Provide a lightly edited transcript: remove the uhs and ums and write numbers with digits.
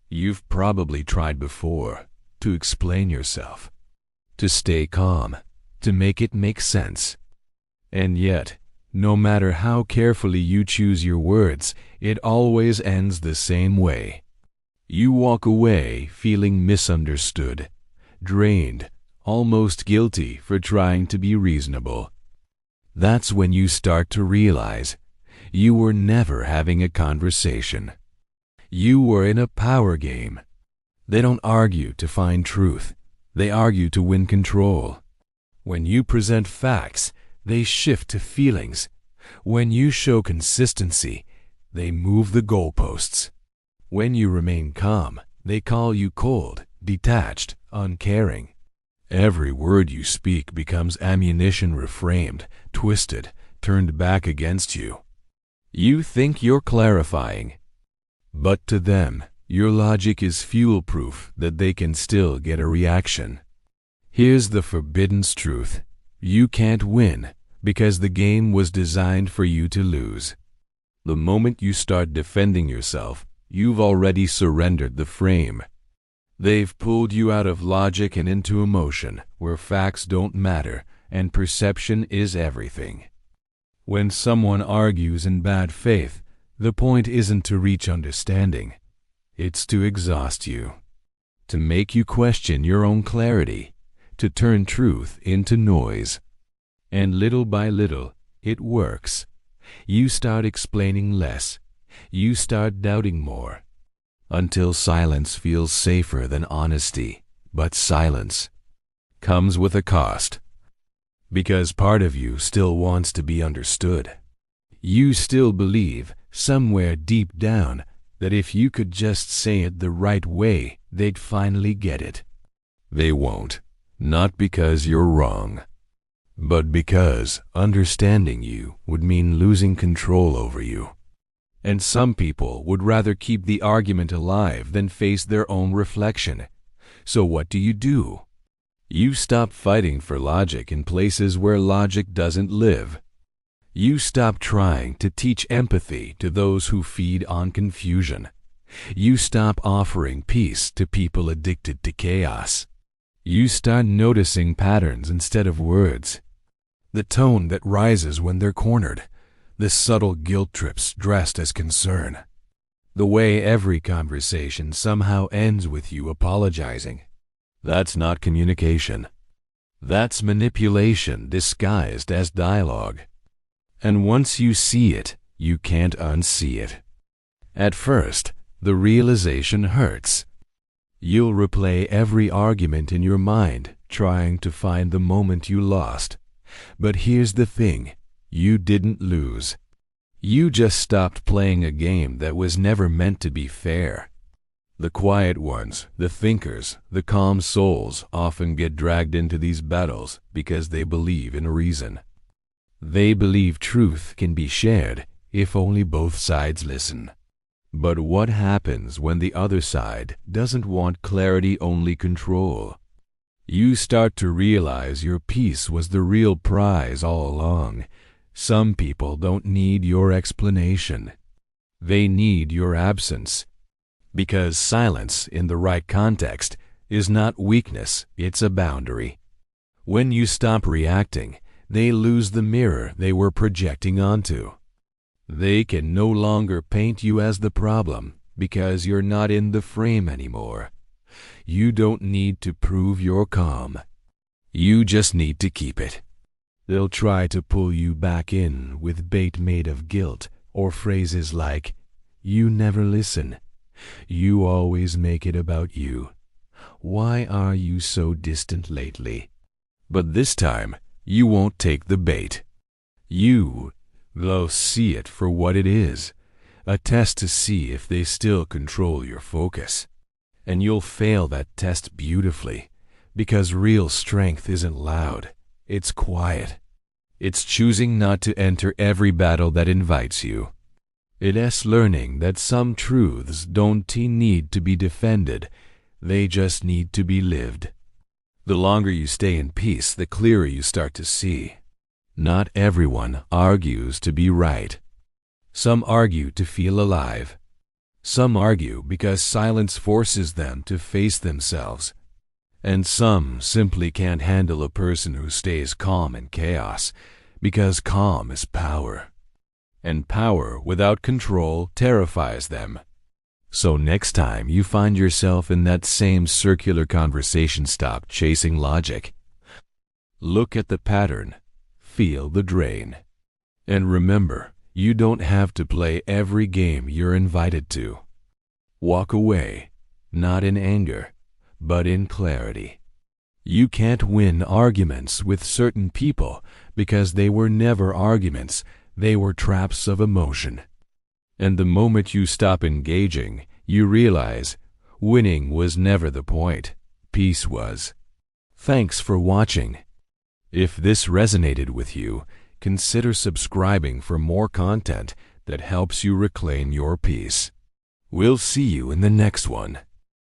You've probably tried before to explain yourself, to stay calm, to make it make sense. And yet, no matter how carefully you choose your words, it always ends the same way. You walk away feeling misunderstood, drained, almost guilty for trying to be reasonable. That's when you start to realize you were never having a conversation. You were in a power game. They don't argue to find truth. They argue to win control. When you present facts, they shift to feelings. When you show consistency, they move the goalposts. When you remain calm, they call you cold, detached, uncaring. Every word you speak becomes ammunition reframed, twisted, turned back against you. You think you're clarifying, but to them, your logic is fuel-proof that they can still get a reaction. Here's the forbidden truth. You can't win because the game was designed for you to lose. The moment you start defending yourself, you've already surrendered the frame. They've pulled you out of logic and into emotion, where facts don't matter and perception is everything. When someone argues in bad faith, the point isn't to reach understanding. It's to exhaust you, to make you question your own clarity, to turn truth into noise. And little by little, it works. You start explaining less. You start doubting more, until silence feels safer than honesty. But silence comes with a cost, because part of you still wants to be understood. You still believe, somewhere deep down, that if you could just say it the right way, they'd finally get it. They won't, not because you're wrong, but because understanding you would mean losing control over you. And some people would rather keep the argument alive than face their own reflection. So what do? You stop fighting for logic in places where logic doesn't live. You stop trying to teach empathy to those who feed on confusion. You stop offering peace to people addicted to chaos. You start noticing patterns instead of words. The tone that rises when they're cornered. The subtle guilt trips dressed as concern. The way every conversation somehow ends with you apologizing. That's not communication. That's manipulation disguised as dialogue. And once you see it, you can't unsee it. At first, the realization hurts. You'll replay every argument in your mind, trying to find the moment you lost. But here's the thing. You didn't lose. You just stopped playing a game that was never meant to be fair. The quiet ones, the thinkers, the calm souls often get dragged into these battles because they believe in reason. They believe truth can be shared if only both sides listen. But what happens when the other side doesn't want clarity, only control? You start to realize your peace was the real prize all along. Some people don't need your explanation. They need your absence. Because silence in the right context is not weakness, it's a boundary. When you stop reacting, they lose the mirror they were projecting onto. They can no longer paint you as the problem because you're not in the frame anymore. You don't need to prove you're calm. You just need to keep it. They'll try to pull you back in with bait made of guilt or phrases like, "You never listen. You always make it about you. Why are you so distant lately?" But this time, you won't take the bait. They'll see it for what it is, a test to see if they still control your focus. And you'll fail that test beautifully, because real strength isn't loud, it's quiet. It's choosing not to enter every battle that invites you. It's learning that some truths don't need to be defended, they just need to be lived. The longer you stay in peace, the clearer you start to see. Not everyone argues to be right. Some argue to feel alive. Some argue because silence forces them to face themselves. And some simply can't handle a person who stays calm in chaos, because calm is power. And power without control terrifies them. So next time you find yourself in that same circular conversation, stop chasing logic. Look at the pattern, feel the drain. And remember, you don't have to play every game you're invited to. Walk away, not in anger, but in clarity. You can't win arguments with certain people because they were never arguments, they were traps of emotion. And the moment you stop engaging, you realize winning was never the point, peace was. Thanks for watching. If this resonated with you, consider subscribing for more content that helps you reclaim your peace. We'll see you in the next one.